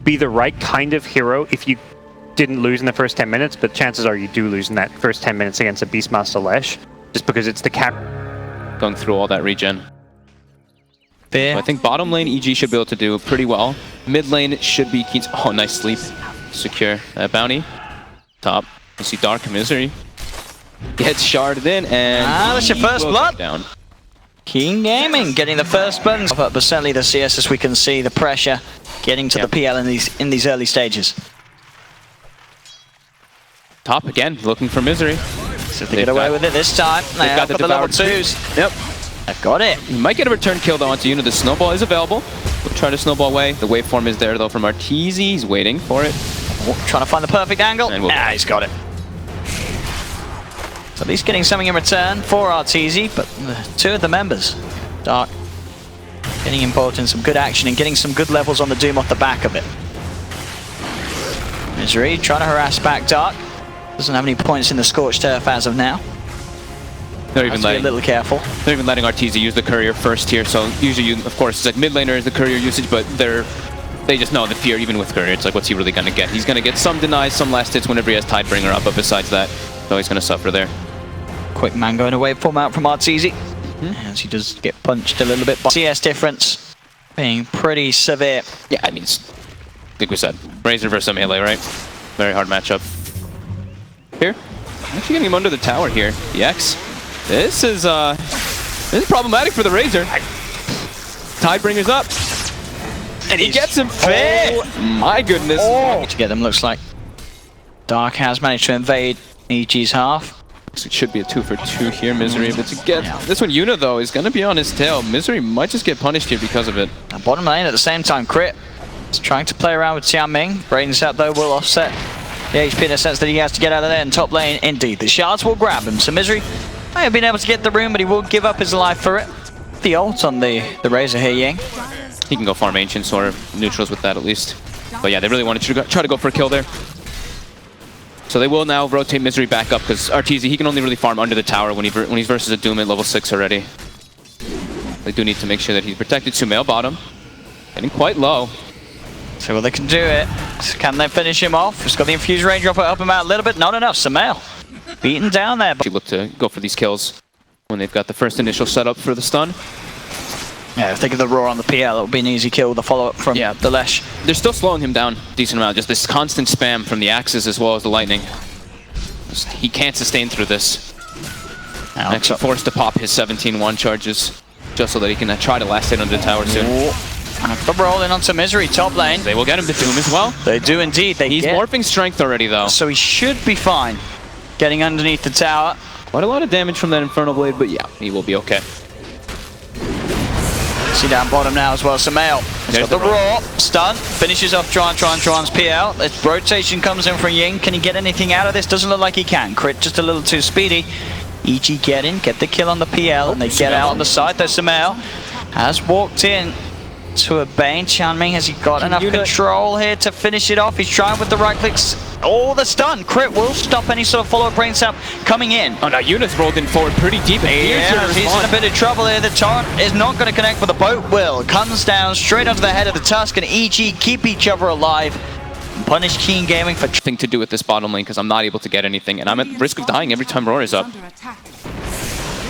be the right kind of hero if you didn't lose in the first 10 minutes, but chances are you do lose in that first 10 minutes against a Beastmaster Lesh, just because it's the cap. Going through all that regen. Fair. I think bottom lane EG should be able to do pretty well. Mid lane should be keen. Oh, nice sleep. Secure that bounty. Top. You see Dark Misery. Gets sharded in and that's your first blood. Down. King Gaming getting the first buttons, but certainly the CS, as we can see, the pressure getting to the PL in these early stages. Top again, looking for Misery. So if they get away with it this time, they've got the level 2s. Yep. They've got it. You might get a return kill though onto Yuna. The snowball is available. We'll try to snowball away. The waveform is there though from Arteezy. He's waiting for it. Oh, trying to find the perfect angle. He's got it. So at least getting something in return for Arteezy, but two of the members, Dark, getting involved in some good action and getting some good levels on the Doom off the back of it. Misery trying to harass back Dark. Doesn't have any points in the Scorched Turf as of now. They're even letting, be a little careful. They're even letting Arteezy use the courier first here. So usually, of course, it's like mid laner is the courier usage, but they just know the fear even with courier. It's like, what's he really gonna get? He's gonna get some denies, some last hits whenever he has Tidebringer up, but besides that, no, he's gonna suffer there. Quick man going away from out from Arteezy. As he does get punched a little bit. By CS difference being pretty severe. Yeah, I mean, like we said, Razor versus melee, right? Very hard matchup. Here, actually getting him under the tower here. The X. This is problematic for the Razor. Tidebringer's up. And he gets him fair. Oh, my goodness. To get them, looks like Dark has managed to invade EG's half. So it should be a 2-for-2 here, Misery. But to get this one, Yuna though is gonna be on his tail. Misery might just get punished here because of it. And bottom lane at the same time, Crit is trying to play around with Xianming. Brains out though will offset the HP in a sense that he has to get out of there. And top lane, indeed, the shards will grab him. So Misery may have been able to get the room, but he will give up his life for it. The ult on the Razor here, Ying. He can go farm Ancients or neutrals with that at least. But yeah, they really wanted to try to go for a kill there. So they will now rotate Misery back up because Arteezy, he can only really farm under the tower when he's versus a Doom at level 6 already. They do need to make sure that he's protected. Sumail bottom, getting quite low. So well, they can do it. Can they finish him off? He's got the Infused Raindropper up him out a little bit. Not enough. Sumail beaten down there. They look to go for these kills when they've got the first initial setup for the stun. Yeah, if they get the Roar on the PL, it would be an easy kill with the follow-up from the Lesh. They're still slowing him down a decent amount. Just this constant spam from the axes as well as the lightning. He can't sustain through this. Actually forced to pop his 17-1 charges just so that he can try to last hit under the tower soon. And the roll in onto Misery, top lane. They will get him to Doom as well. They do indeed. He's morphing strength already though. So he should be fine getting underneath the tower. Quite a lot of damage from that Infernal Blade, but yeah, he will be okay. See down bottom now as well, Sumail. He's got the Roar, stun, finishes off Tron's PL. This rotation comes in from Ying. Can he get anything out of this? Doesn't look like he can. Crit just a little too speedy. EG get in, get the kill on the PL, and they get out on the side though. Sumail has walked in to a Bane. Xianming, has he got enough control here to finish it off? He's trying with the right clicks. Oh, the stun. Crit will stop any sort of follow-up brain sap coming in. Oh, now Yuna's rolled in forward pretty deep. Yeah, he's in a bit of trouble here. The torrent is not going to connect, but the boat will. Comes down straight onto the head of the Tusk, and EG keep each other alive. Punish King Gaming for nothing to do with this bottom lane because I'm not able to get anything, and I'm at risk of dying every time Roar is up.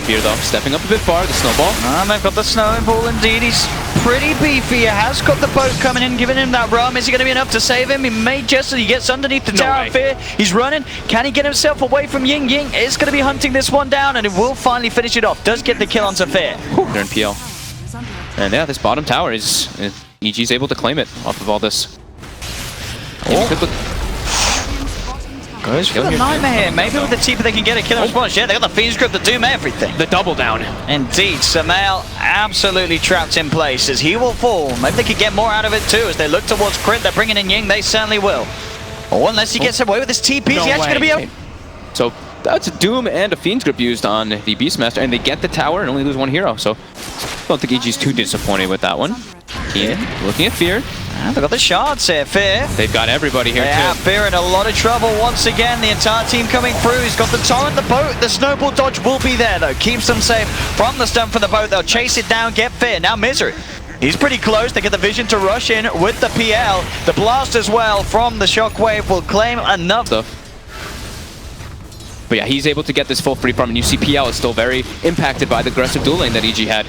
Fear though, stepping up a bit far, the snowball. They've got the snowball indeed. He's pretty beefy. He has got the boat coming in, giving him that rum. Is he going to be enough to save him? He may just as he gets underneath the tower of Fear. He's running. Can he get himself away from Ying? Ying is going to be hunting this one down, and it will finally finish it off. Does get the kill onto Fear. They're in PL. And yeah, this bottom tower is EG's able to claim it off of all this. Goes for the Nightmare here. Maybe with the TP they can get a killer response. Yeah, they got the Fiend's Grip, the Doom, everything. The double down. Indeed, Sumail absolutely trapped in place as he will fall. Maybe they could get more out of it too as they look towards Crit. They're bringing in Ying. They certainly will. Or unless he gets away with his TP, is he actually going to be So that's a Doom and a Fiend's Grip used on the Beastmaster, and they get the tower and only lose one hero. So I don't think EG's too disappointed with that one. Keen, looking at Fear. They've got the shards here, Fear. They've got everybody here too. Fear in a lot of trouble once again. The entire team coming through. He's got the torrent, the boat. The snowball dodge will be there though. Keeps them safe from the stun from the boat. They'll chase it down, get Fear. Now Misery He's pretty close. They get the vision to rush in with the PL. The blast as well from the Shockwave will claim enough. But yeah, he's able to get this full free farm, and you see PL is still very impacted by the aggressive duel lane that EG had.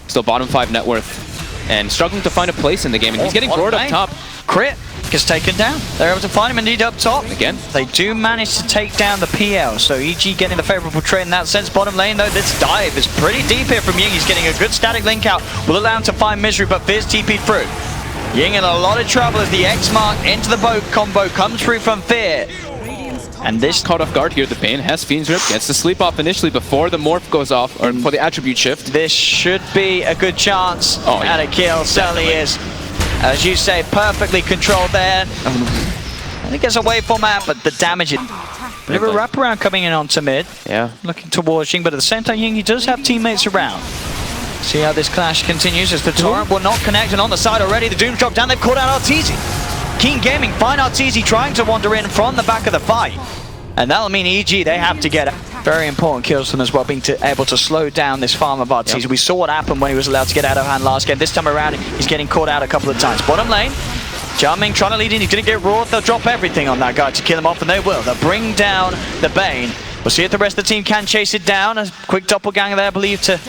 Still bottom 5 net worth, and struggling to find a place in the game, and he's getting roared up top. Crit gets taken down. They're able to find him indeed up top. Again, they do manage to take down the PL, so EG getting the favorable trade in that sense. Bottom lane though, this dive is pretty deep here from Ying. He's getting a good static link out, will allow him to find Misery, but Fizz TP'd through. Ying in a lot of trouble as the X mark into the boat combo comes through from Fear. And this caught off guard here. The Bane has Fiend's Rip, gets the sleep off initially before the morph goes off, or for the attribute shift. This should be a good chance at a kill. Certainly is. As you say, perfectly controlled there. I think it's a waveform out, but the damage is. Bit of a wraparound coming in onto mid. Yeah. Looking towards Ying, but at the same time, Ying, he does have teammates around. See how this clash continues as the Torrent will not connect, and on the side already, the Doom drop down. They've caught out Arteezy. Keen Gaming find Arteezy trying to wander in from the back of the fight. And that'll mean EG, they have to get very important kills from them as well, being able to slow down this farm of Arteezy. Yep. We saw what happened when he was allowed to get out of hand last game. This time around, he's getting caught out a couple of times. Bottom lane, Jiaming trying to lead in, he's going to get roared. They'll drop everything on that guy to kill him off, and they will. They'll bring down the Bane. We'll see if the rest of the team can chase it down. A quick doppelganger there, I believe, to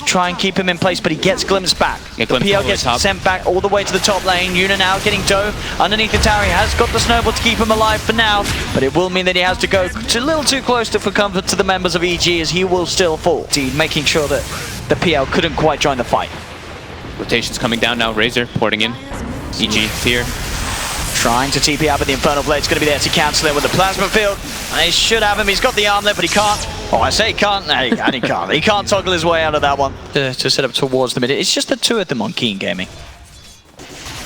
try and keep him in place, but he gets glimpsed back. The PL gets sent back all the way to the top lane. Yuna now getting dove underneath the tower. He has got the snowball to keep him alive for now, but it will mean that he has to go a little too close for comfort to the members of EG, as he will still fall. Making sure that the PL couldn't quite join the fight. Rotation's coming down now. Razor porting in. EG, Fear. Trying to TP out, but the Infernal Blade's going to be there to cancel it with the Plasma Field. They should have him. He's got the armlet, but he can't. Oh, I say he can't. No, he can't. He can't toggle his way out of that one to set up towards the mid. It's just the two of them on Keen Gaming.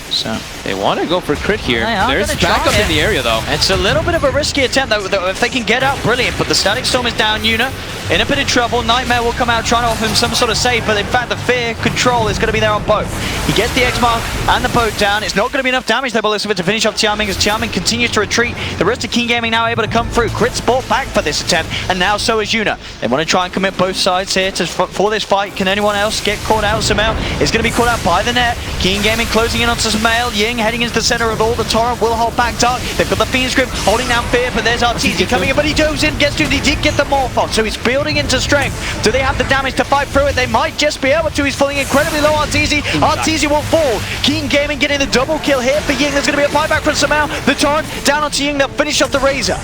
So they want to go for crit here. There's backup in the area though. It's a little bit of a risky attempt though. If they can get out, brilliant. But the Static Storm is down. Yuna in a bit of trouble. Nightmare will come out trying to offer him some sort of save, but in fact the Fear control is going to be there on both. He gets the X-Mark and the boat down. It's not going to be enough damage though, by the looks of it, to finish off Jiaming, as Jiaming continues to retreat. The rest of King Gaming now able to come through. Crit's brought back for this attempt, and now so is Yuna. They want to try and commit both sides here for this fight. Can anyone else get caught out? Sumail is going to be caught out by the net. King Gaming closing in onto Sumail. Ying heading into the center of all. The Torrent will hold back Dark. They've got the Fiend's Grip holding down Fear, but there's Arteezy coming in, but he goes in, gets to, he did get the morph off, so he's building into strength. Do they have the damage to fight through it? They might just be able to. He's falling incredibly low. Arteezy will fall. Keen Gaming getting the double kill here for Ying. There's going to be a fight back from Sumail. The Torrent down onto Ying. They'll finish off the Razor.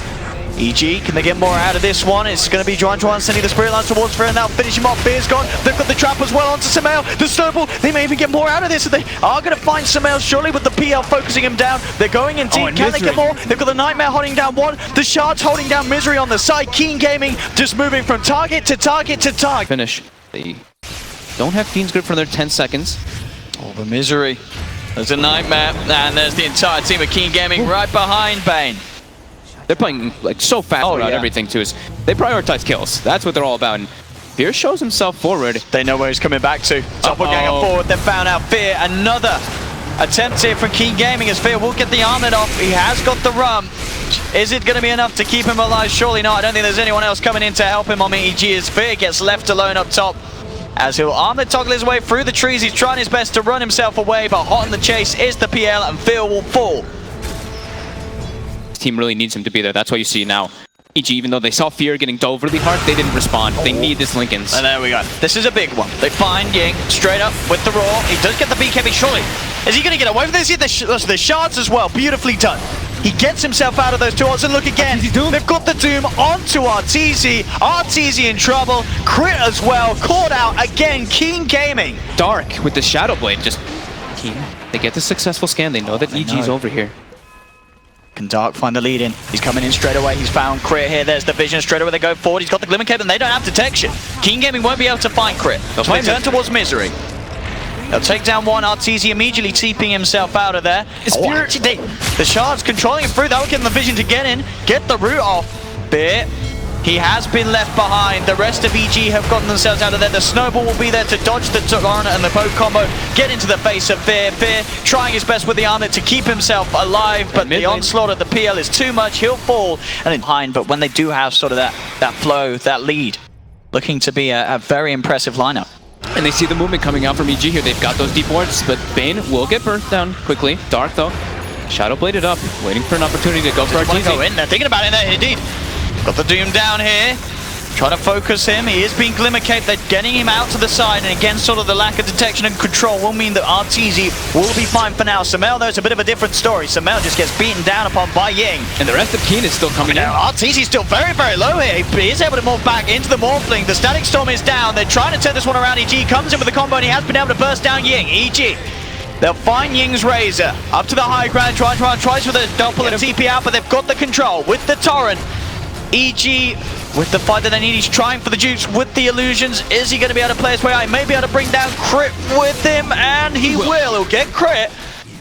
EG, can they get more out of this one? It's going to be Juan sending the Spirit Lance towards Fear, and that'll finish him off. Fear's gone. They've got the trap as well onto Sumail. The snowball, they may even get more out of this. They are going to find Sumail surely with the PL focusing him down. They're going in deep. Can they get more? They've got the Nightmare holding down one. The Shards holding down Misery on the side. Keen Gaming just moving from target to target to target. Finish. They don't have Fiend's Grip for their 10 seconds. Oh, the Misery. There's a Nightmare, and there's the entire team of Keen Gaming right behind Bane. They're playing like so fast about everything too. They prioritize kills. That's what they're all about. And Fear shows himself forward. They know where he's coming back to. Doppelganger forward. They found out Fear. Another attempt here from Keen Gaming as Fear will get the armlet off. He has got the rum. Is it going to be enough to keep him alive? Surely not. I don't think there's anyone else coming in to help him on EG as Fear gets left alone up top. As he'll armlet toggle his way through the trees. He's trying his best to run himself away, but hot in the chase is the PL, and Fear will fall. Team really needs him to be there. That's why you see now EG, even though they saw Fear getting dove really hard, they didn't respond. They need this Linken's. And there we go. This is a big one. They find Ying straight up with the roar. He does get the BKB, surely. Is he going to get away with this? The Shards as well. Beautifully done. He gets himself out of those two odds, and look again. They've got the Doom onto Arteezy. Arteezy in trouble. Crit as well. Caught out again. Keen Gaming. Dark with the Shadow Blade. Just Keen. They get the successful scan. They know that EG's over here. Can Dark find the lead in? He's coming in straight away. He's found Crit here. There's the vision. Straight away they go forward. He's got the Glimmer Cape, and they don't have detection. Keen Gaming won't be able to find Crit. So they turn towards Misery. They'll take down one. Arteezy immediately TPing himself out of there. The Shards controlling it through. That will give them the vision to get in. Get the root off. Bit. He has been left behind. The rest of EG have gotten themselves out of there. The Snowball will be there to dodge the Torrent and the boat combo. Get into the face of Fear. Fear trying his best with the armlet to keep himself alive, but the onslaught of the PL is too much. He'll fall and behind, but when they do have sort of that flow, that lead, looking to be a very impressive lineup. And they see the movement coming out from EG here. They've got those deep wards, but Bane will get burnt down quickly. Dark, though. Shadow bladed up, waiting for an opportunity to go for Arteezy. Go Arteezy. in there, thinking about it there, indeed. Got the Doom down here. Trying to focus him. He is being Glimmer Cape. They're getting him out to the side. And again, sort of the lack of detection and control will mean that Arteezy will be fine for now. Sumail, though, it's a bit of a different story. Sumail just gets beaten down upon by Ying. And the rest of Keen is still coming in. Arteezy's still very, very low here. He is able to move back into the Morphling. The Static Storm is down. They're trying to turn this one around. EG comes in with the combo, and he has been able to burst down Ying. EG. They'll find Ying's Razor. Up to the high ground. Tries for the double and TP out, but they've got the control with the Torrent. EG, with the fight that they need, he's trying for the Jukes with the illusions. Is he going to be able to play his way out? He may be able to bring down Crit with him, and he will. He'll get Crit.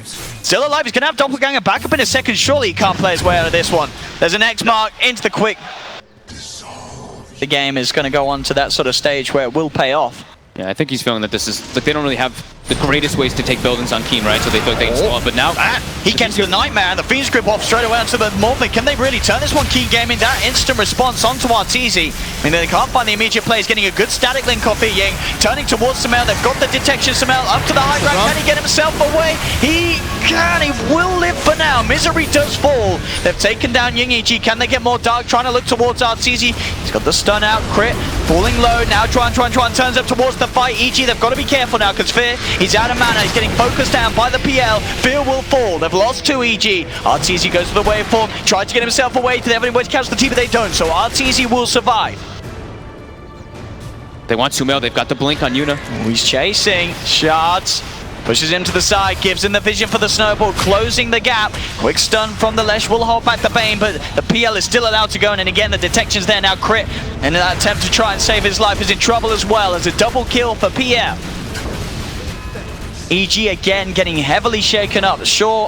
Still alive. He's going to have Doppelganger back up in a second. Surely he can't play his way out of this one. There's an X mark into the quick. The game is going to go on to that sort of stage where it will pay off. Yeah, I think he's feeling that this is, like, they don't really have the greatest ways to take buildings on Keen, right? So they thought they can slow up, but now... He gets the Nightmare, and the Fiend's Grip off straight away onto the Morphling. Can they really turn this one? Keen Gaming, that instant response onto Arteezy. I mean, they can't find the immediate plays, getting a good static link off here, Ying. Turning towards Sumail, they've got the detection. Sumail up to the high ground. Can he get himself away? He can, he will live for now. Misery does fall. They've taken down Ying EG. Can they get more Dark? Trying to look towards Arteezy. He's got the stun out, Crit, falling low. Now try and turns up towards the fight. EG, they've got to be careful now, because Fear, he's out of mana. He's getting focused down by the PL. Fear will fall. They've lost 2 EG. Arteezy goes for the waveform. Tried to get himself away. Do they have any way to catch the T, but they don't. So Arteezy will survive. They want Sumail. They've got the blink on Yuna. He's chasing. Shards. Pushes him to the side, gives him the vision for the snowball, closing the gap. Quick stun from the Lesh will hold back the Bane, but the PL is still allowed to go in, and again the detection's there now. Crit, and that attempt to try and save his life is in trouble as well as a double kill for PL. EG again getting heavily shaken up. Sure,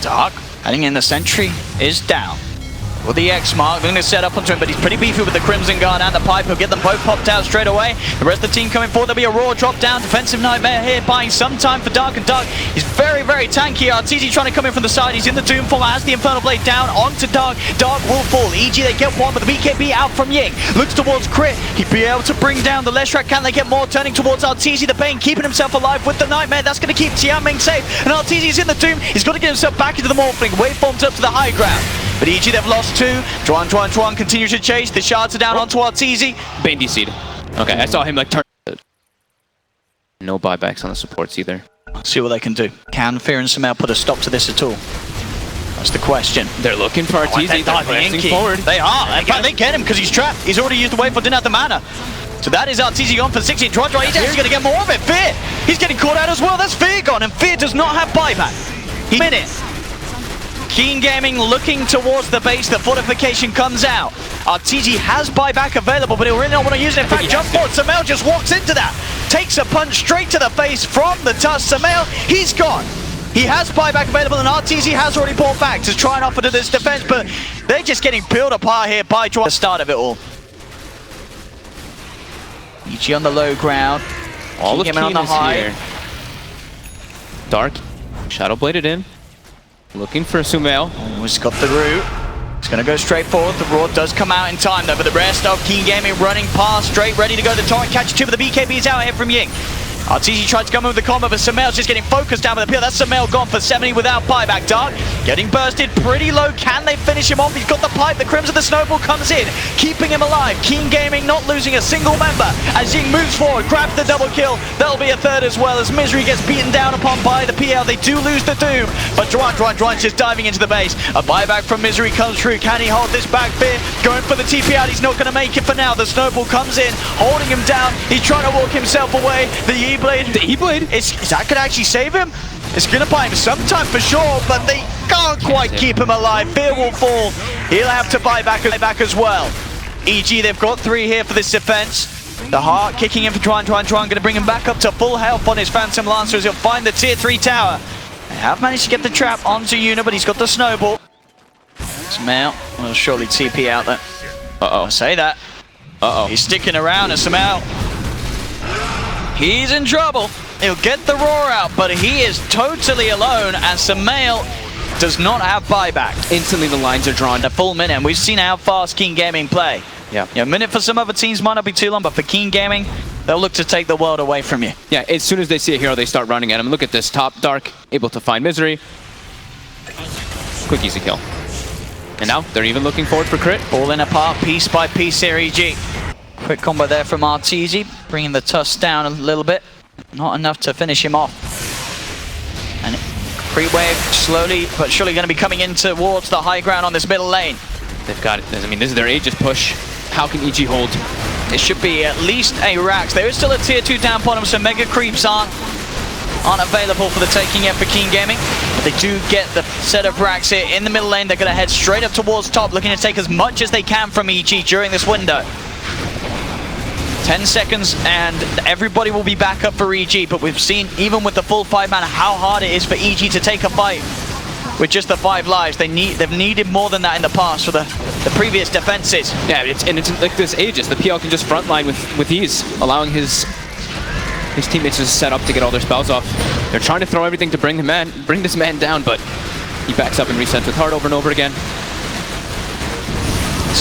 Dark, heading in, the sentry is down. With the X mark, they're going to set up onto him, but he's pretty beefy with the Crimson Guard and the Pipe. He'll get them both popped out straight away. The rest of the team coming forward. There'll be a raw drop down. Defensive Nightmare here, buying some time for Dark, and Dark is very, very tanky. Arteezy trying to come in from the side. He's in the Doom form, has the Infernal Blade down onto Dark. Dark will fall. EG, they get one, but the BKB out from Ying. Looks towards Crit. He'd be able to bring down the Leshrac. Can they get more? Turning towards Arteezy. The Bane keeping himself alive with the Nightmare. That's going to keep Tianming safe. And Arteezy's in the Doom. He's got to get himself back into the Morphling. Waveforms up to the high ground. But EG, they've lost 2. Juan continues to chase. The shards are down onto Arteezy. Bane DC'd. Okay, I saw him like turn. No buybacks on the supports either. Let's see what they can do. Can Fear and Sumail put a stop to this at all? That's the question. They're looking for Arteezy. They're pressing forward. They are. In fact, they get him because he's trapped. He's already used the wave, but didn't have the mana. So that is Arteezy gone for 16. He's actually going to get more of it. Fear. He's getting caught out as well. That's Fear gone, and Fear does not have buyback. He's in it. Keen Gaming looking towards the base. The fortification comes out. Arteezy has buyback available, but he'll really not want to use it. In fact, jump forward. Sumail just walks into that. Takes a punch straight to the face from the tusk. Sumail, he's gone. He has buyback available, and Arteezy has already bought back to try and offer to this defense, but they're just getting peeled apart here by the start of it all. EG on the low ground. All of Keen on the is high. here. Dark, Shadow Bladed in. Looking for Sumail. Oh, he's got the root. He's going to go straight forward. The Raw does come out in time, though, but the rest of Keen Gaming running past, straight, ready to go. The Torrent catches 2, but the BKB is out ahead from Ying. Arteezy tried to come in with the combo, but Sumail's just getting focused down with the peel. That's Sumail gone for 70 without buyback. Dark getting bursted pretty low. Can they finish him off? He's got the pipe. The Crimson, the Snowball comes in, keeping him alive. Keen Gaming not losing a single member as Ying moves forward, grabs the double kill. That'll be a third as well as Misery gets beaten down upon by the PL. They do lose the Doom, but Juan's just diving into the base. A buyback from Misery comes through. Can he hold this back? Fear going for the TP out. He's not going to make it for now. The Snowball comes in, holding him down. He's trying to walk himself away. The E-Blade. The E-Blade? Is that going to actually save him? It's going to buy him some time for sure, but they can't quite keep him alive. Fear will fall. He'll have to buy back as well. EG, they've got 3 here for this defense. The Heart kicking in for Juan, going to bring him back up to full health on his Phantom Lancer as he'll find the tier 3 tower. They have managed to get the trap onto Yuna, but he's got the Snowball. Sumail will surely TP out there. I say that. He's sticking around, and Sumail, he's in trouble. He'll get the roar out, but he is totally alone, and Sumail does not have buyback. Instantly the lines are drawn. A full minute, and we've seen how fast Keen Gaming play. Yeah. A minute for some other teams might not be too long, but for Keen Gaming, they'll look to take the world away from you. Yeah, as soon as they see a hero, they start running at him. Look at this top, Dark, able to find Misery. Quick, easy kill. And now they're even looking forward for crit. Falling apart piece by piece here, EG. Quick combo there from Arteezy, bringing the tusk down a little bit. Not enough to finish him off. And creep wave slowly but surely going to be coming in towards the high ground on this middle lane. They've got it. I mean, this is their Aegis push. How can EG hold? It should be at least a Rax. There is still a tier 2 down bottom, so mega creeps aren't available for the taking yet for Keen Gaming. But they do get the set of Rax here in the middle lane. They're going to head straight up towards top, looking to take as much as they can from EG during this window. 10 seconds and everybody will be back up for EG, but we've seen, even with the full 5-man, how hard it is for EG to take a fight with just the 5 lives. They've needed more than that in the past for the previous defenses. Yeah, it's like this Aegis. The PL can just frontline with ease, allowing his teammates to set up to get all their spells off. They're trying to throw everything to bring this man down, but he backs up and resets with Heart over and over again.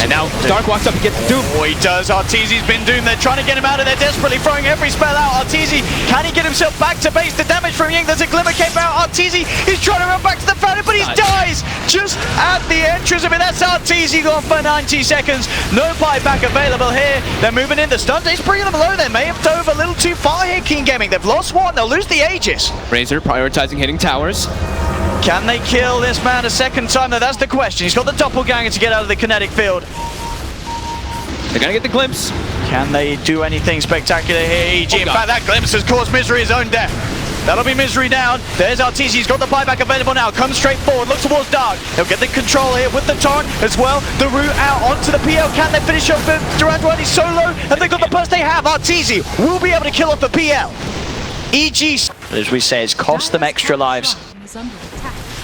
And now Dark walks up and gets Doom. Oh, he does. Arteezy's been doomed. They're trying to get him out of there, desperately throwing every spell out. Arteezy, can he get himself back to base? The damage from Ying, there's a Glimmer cape out. Arteezy, he's trying to run back to the fountain, but he dies just at the entrance. I mean, that's Arteezy gone for 90 seconds. No buyback available here. They're moving in. The stun date's bringing them low. They may have dove a little too far here, Keen Gaming. They've lost one. They'll lose the Aegis. Razor prioritizing hitting towers. Can they kill this man a second time? Now, that's the question. He's got the doppelganger to get out of the kinetic field. They're gonna get the glimpse. Can they do anything spectacular here, EG? In fact, that glimpse has caused Misery his own death. That'll be Misery down. There's Arteezy. He's got the buyback available now. Comes straight forward. Look towards Dark. They'll get the control here with the torrent as well. The route out onto the PL. Can they finish off Durant? He's so low. Have they got the burst? They have. Arteezy will be able to kill off the PL. EG, as we say, it's cost them extra lives.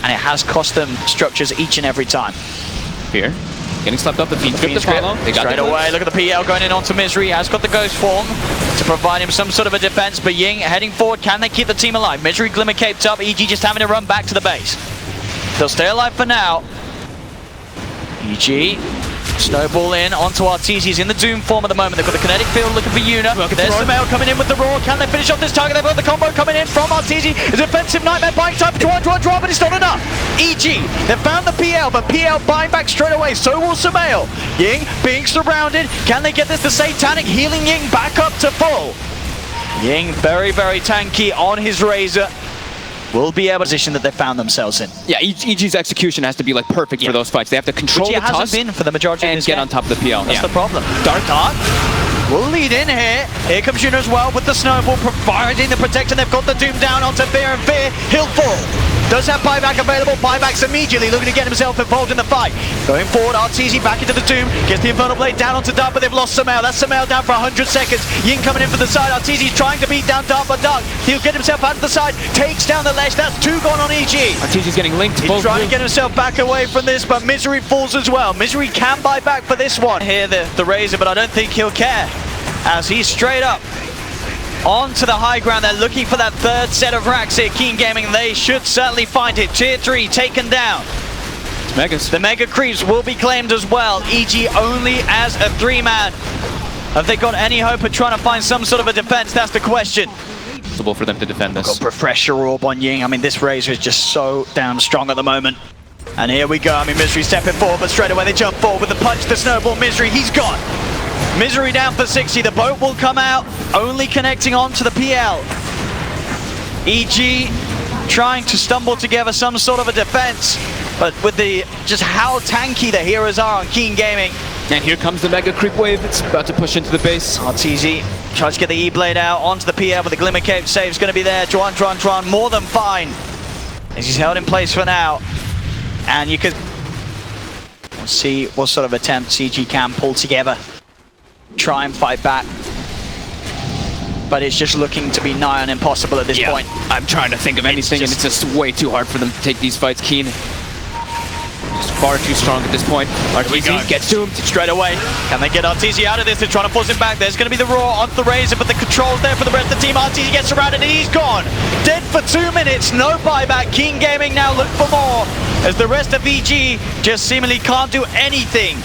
And it has cost them structures each and every time. Here. Getting slapped up, the Fiend Script. They got straight away. Look at the PL going in onto Misery. Has got the Ghost form to provide him some sort of a defense. But Ying heading forward. Can they keep the team alive? Misery Glimmer caped up. EG just having to run back to the base. They'll stay alive for now. EG snowball in onto Arteezy. He's in the Doom form at the moment. They've got the kinetic field looking for Yuna. There's Samel coming in with the Roar. Can they finish off this target? They've got the combo coming in from Arteezy. It's a defensive nightmare buying time. Draw, but it's not enough. EG, they've found the PL, but PL buying back straight away. So will Samel. Ying being surrounded. Can they get this? The Satanic healing Ying back up to full. Ying very, very tanky on his Razor. Will be able to position that they found themselves in. Yeah, EG's execution has to be like perfect for those fights. They have to control the tusk hasn't been for the majority of and this get game. on top of the PL. That's the problem. Dark will lead in here. Here comes Yuna as well with the snowball providing the protection. They've got the Doom down onto Fear, and Fear, he'll fall. Does have buyback available. Buybacks immediately looking to get himself involved in the fight. Going forward, Arteezy back into the Doom. Gets the Infernal Blade down onto Dark, but they've lost Samel. That's Samel down for 100 seconds. Ying coming in from the side. Arteezy's trying to beat down Dark, but Dark, he'll get himself out to the side. Takes down the ledge. That's 2 gone on EG. Arteezy's getting linked. He's trying to get himself back away from this, but Misery falls as well. Misery can buy back for this one. Here, the Razor, but I don't think he'll care, as he's straight up onto the high ground. They're looking for that third set of racks here. Keen Gaming, they should certainly find it. Tier 3 taken down. Megas. The Mega Creeps will be claimed as well. EG only as a 3-man. Have they got any hope of trying to find some sort of a defense? That's the question. Possible for them to defend this. Got Refresher Orb on Ying. I mean, this Razor is just so damn strong at the moment. And here we go. I mean, Misery stepping forward, but straight away they jump forward with the punch, the snowball. Misery, he's gone. Misery down for 60. The boat will come out, only connecting on to the PL. EG trying to stumble together some sort of a defense, but with the just how tanky the heroes are on Keen Gaming. And here comes the Mega Creep Wave. It's about to push into the base. Arteezy tries to get the E-Blade out onto the PL, but the Glimmer Cape save's going to be there. Dron, more than fine, as he's held in place for now. And you can see what sort of attempts EG can pull together. Try and fight back, but it's just looking to be nigh on impossible at this point. I'm trying to think of anything, and it's just way too hard for them to take these fights. Keen, just far too strong at this point. Arteezy gets doomed straight away. Can they get Arteezy out of this? They're trying to force him back. There's going to be the Roar onto the Razor, but the control's there for the rest of the team. Arteezy gets surrounded, and he's gone. Dead for 2 minutes, no buyback. Keen Gaming now look for more, as the rest of EG just seemingly can't do anything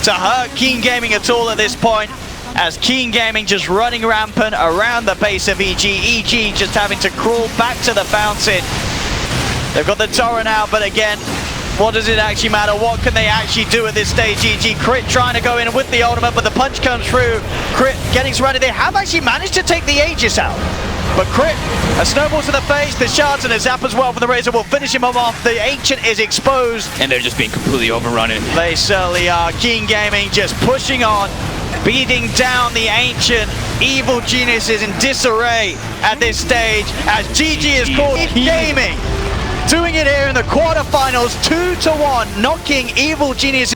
to hurt Keen Gaming at all at this point. as Keen Gaming just running rampant around the base of EG. EG just having to crawl back to the fountain. They've got the turret now, but again, what does it actually matter? What can they actually do at this stage? EG Crit trying to go in with the ultimate, but the punch comes through. Crit getting surrounded. They have actually managed to take the Aegis out. But Crit, a snowball to the face, the shards and a zap as well from the Razor will finish him off. The Ancient is exposed. And they're just being completely overrun. They certainly are. Keen Gaming just pushing on, beating down the Ancient. Evil Genius is in disarray at this stage as GG is called. Gaming doing it here in the quarterfinals, 2-1, knocking Evil Genius